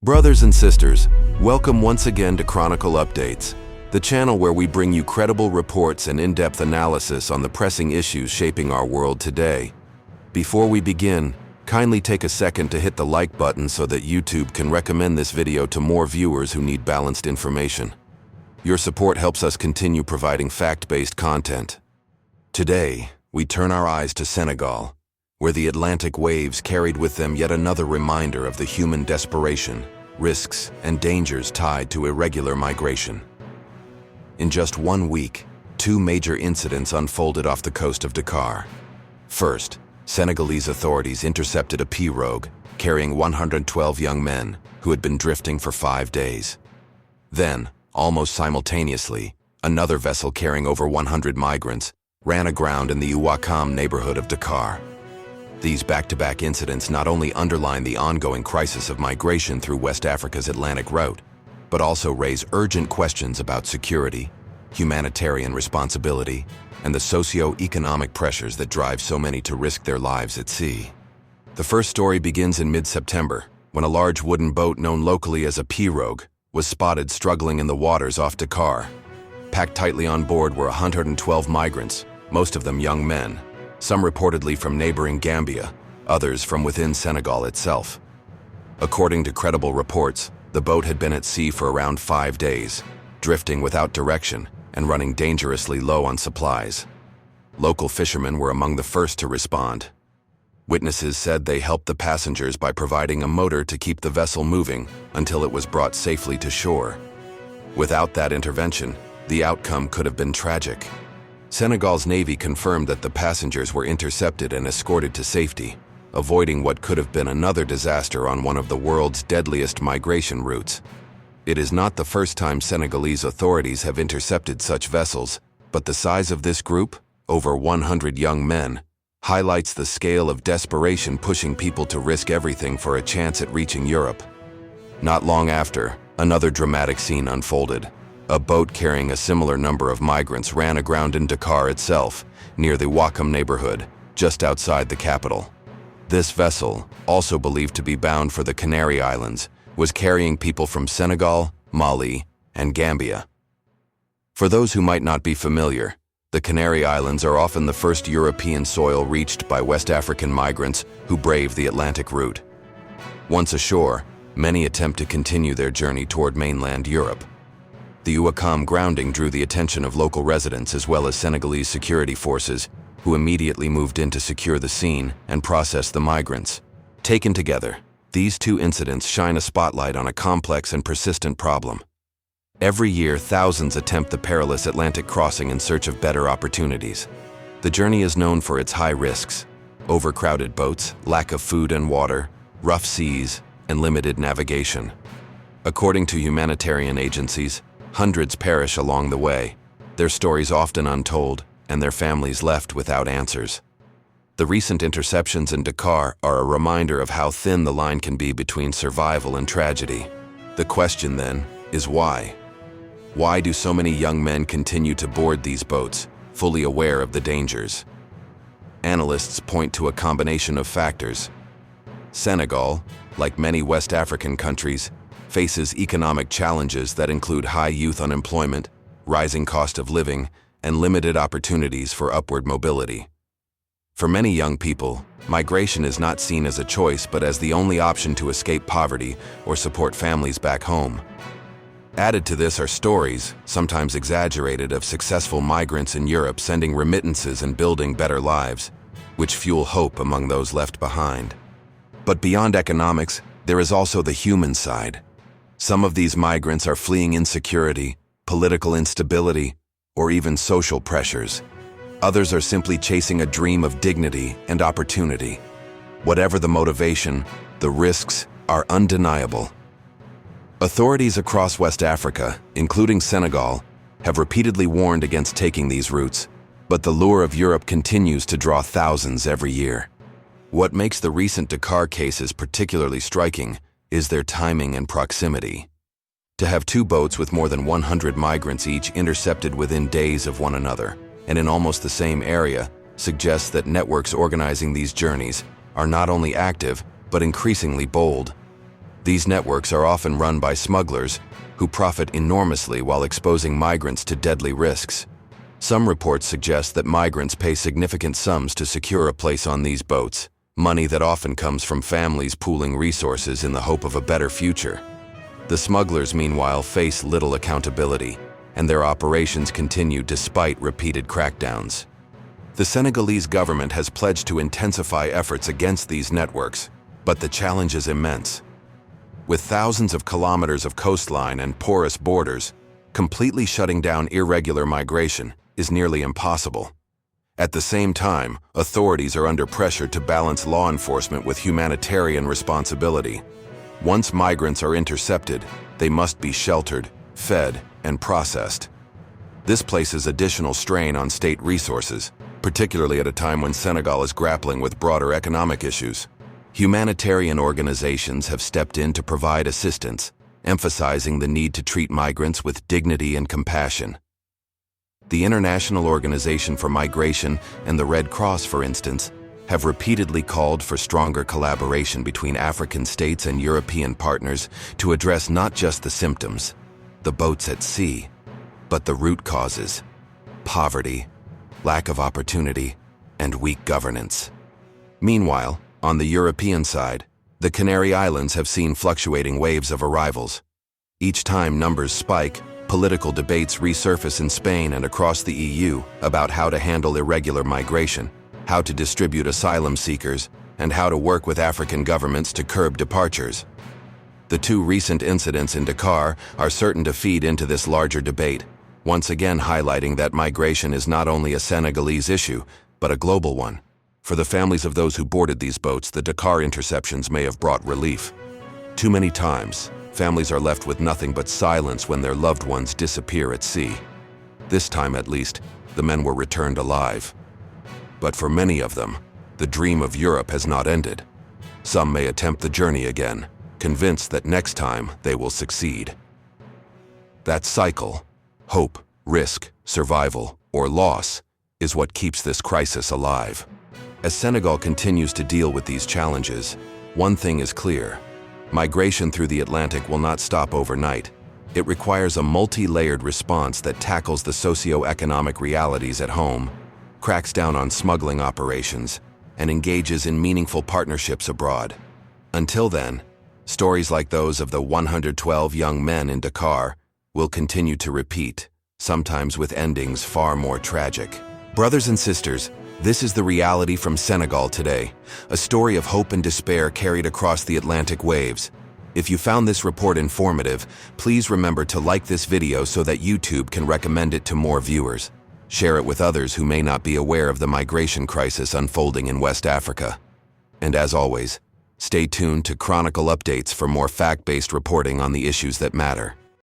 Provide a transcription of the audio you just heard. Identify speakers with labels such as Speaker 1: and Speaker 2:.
Speaker 1: Brothers and sisters, welcome once again to Chronicle Updates, the channel where we bring you credible reports and in-depth analysis on the pressing issues shaping our world today. Before we begin, kindly take a second to hit the like button so that YouTube can recommend this video to more viewers who need balanced information. Your support helps us continue providing fact-based content. Today, we turn our eyes to Senegal, where the Atlantic waves carried with them yet another reminder of the human desperation, risks, and dangers tied to irregular migration. In just 1 week, 2 major incidents unfolded off the coast of Dakar. First, Senegalese authorities intercepted a pirogue carrying 112 young men who had been drifting for 5 days. Then, almost simultaneously, another vessel carrying over 100 migrants ran aground in the Ouakam neighborhood of Dakar. These back-to-back incidents not only underline the ongoing crisis of migration through West Africa's Atlantic route, but also raise urgent questions about security, humanitarian responsibility, and the socio-economic pressures that drive so many to risk their lives at sea. The first story begins in mid-September, when a large wooden boat known locally as a pirogue was spotted struggling in the waters off Dakar. Packed tightly on board were 112 migrants, most of them young men, some reportedly from neighboring Gambia, others from within Senegal itself. According to credible reports, the boat had been at sea for around 5 days, drifting without direction and running dangerously low on supplies. Local fishermen were among the first to respond. Witnesses said they helped the passengers by providing a motor to keep the vessel moving until it was brought safely to shore. Without that intervention, the outcome could have been tragic. Senegal's Navy confirmed that the passengers were intercepted and escorted to safety, avoiding what could have been another disaster on one of the world's deadliest migration routes. It is not the first time Senegalese authorities have intercepted such vessels, but the size of this group, over 100 young men, highlights the scale of desperation pushing people to risk everything for a chance at reaching Europe. Not long after, another dramatic scene unfolded. A boat carrying a similar number of migrants ran aground in Dakar itself, near the Ouakam neighborhood, just outside the capital. This vessel, also believed to be bound for the Canary Islands, was carrying people from Senegal, Mali, and Gambia. For those who might not be familiar, the Canary Islands are often the first European soil reached by West African migrants who brave the Atlantic route. Once ashore, many attempt to continue their journey toward mainland Europe. The Ouakam grounding drew the attention of local residents as well as Senegalese security forces, who immediately moved in to secure the scene and process the migrants. Taken together, these 2 incidents shine a spotlight on a complex and persistent problem. Every year, thousands attempt the perilous Atlantic crossing in search of better opportunities. The journey is known for its high risks: overcrowded boats, lack of food and water, rough seas, and limited navigation. According to humanitarian agencies, hundreds perish along the way, their stories often untold, and their families left without answers. The recent interceptions in Dakar are a reminder of how thin the line can be between survival and tragedy. The question, then, is why? Why do so many young men continue to board these boats, fully aware of the dangers? Analysts point to a combination of factors. Senegal, like many West African countries, faces economic challenges that include high youth unemployment, rising cost of living, and limited opportunities for upward mobility. For many young people, migration is not seen as a choice but as the only option to escape poverty or support families back home. Added to this are stories, sometimes exaggerated, of successful migrants in Europe sending remittances and building better lives, which fuel hope among those left behind. But beyond economics, there is also the human side. Some of these migrants are fleeing insecurity, political instability, or even social pressures. Others are simply chasing a dream of dignity and opportunity. Whatever the motivation, the risks are undeniable. Authorities across West Africa, including Senegal, have repeatedly warned against taking these routes, but the lure of Europe continues to draw thousands every year. What makes the recent Dakar cases particularly striking is their timing and proximity. To have 2 boats with more than 100 migrants each intercepted within days of one another, and in almost the same area, suggests that networks organizing these journeys are not only active, but increasingly bold. These networks are often run by smugglers who profit enormously while exposing migrants to deadly risks. Some reports suggest that migrants pay significant sums to secure a place on these boats, money that often comes from families pooling resources in the hope of a better future. The smugglers, meanwhile, face little accountability, and their operations continue despite repeated crackdowns. The Senegalese government has pledged to intensify efforts against these networks, but the challenge is immense. With thousands of kilometers of coastline and porous borders, completely shutting down irregular migration is nearly impossible. At the same time, authorities are under pressure to balance law enforcement with humanitarian responsibility. Once migrants are intercepted, they must be sheltered, fed, and processed. This places additional strain on state resources, particularly at a time when Senegal is grappling with broader economic issues. Humanitarian organizations have stepped in to provide assistance, emphasizing the need to treat migrants with dignity and compassion. The International Organization for Migration and the Red Cross, for instance, have repeatedly called for stronger collaboration between African states and European partners to address not just the symptoms, the boats at sea, but the root causes: poverty, lack of opportunity, and weak governance. Meanwhile, on the European side, the Canary Islands have seen fluctuating waves of arrivals. Each time numbers spike, political debates resurface in Spain and across the EU about how to handle irregular migration, how to distribute asylum seekers, and how to work with African governments to curb departures. The two recent incidents in Dakar are certain to feed into this larger debate, once again highlighting that migration is not only a Senegalese issue, but a global one. For the families of those who boarded these boats, the Dakar interceptions may have brought relief. Too many times, families are left with nothing but silence when their loved ones disappear at sea. This time, at least, the men were returned alive. But for many of them, the dream of Europe has not ended. Some may attempt the journey again, convinced that next time they will succeed. That cycle, hope, risk, survival, or loss, is what keeps this crisis alive. As Senegal continues to deal with these challenges, one thing is clear: migration through the Atlantic will not stop overnight. It requires a multi-layered response that tackles the socio-economic realities at home, cracks down on smuggling operations, and engages in meaningful partnerships abroad. Until then, stories like those of the 112 young men in Dakar will continue to repeat, sometimes with endings far more tragic. Brothers and sisters, this is the reality from Senegal today, a story of hope and despair carried across the Atlantic waves. If you found this report informative, please remember to like this video so that YouTube can recommend it to more viewers. Share it with others who may not be aware of the migration crisis unfolding in West Africa. And as always, stay tuned to Chronicle Updates for more fact-based reporting on the issues that matter.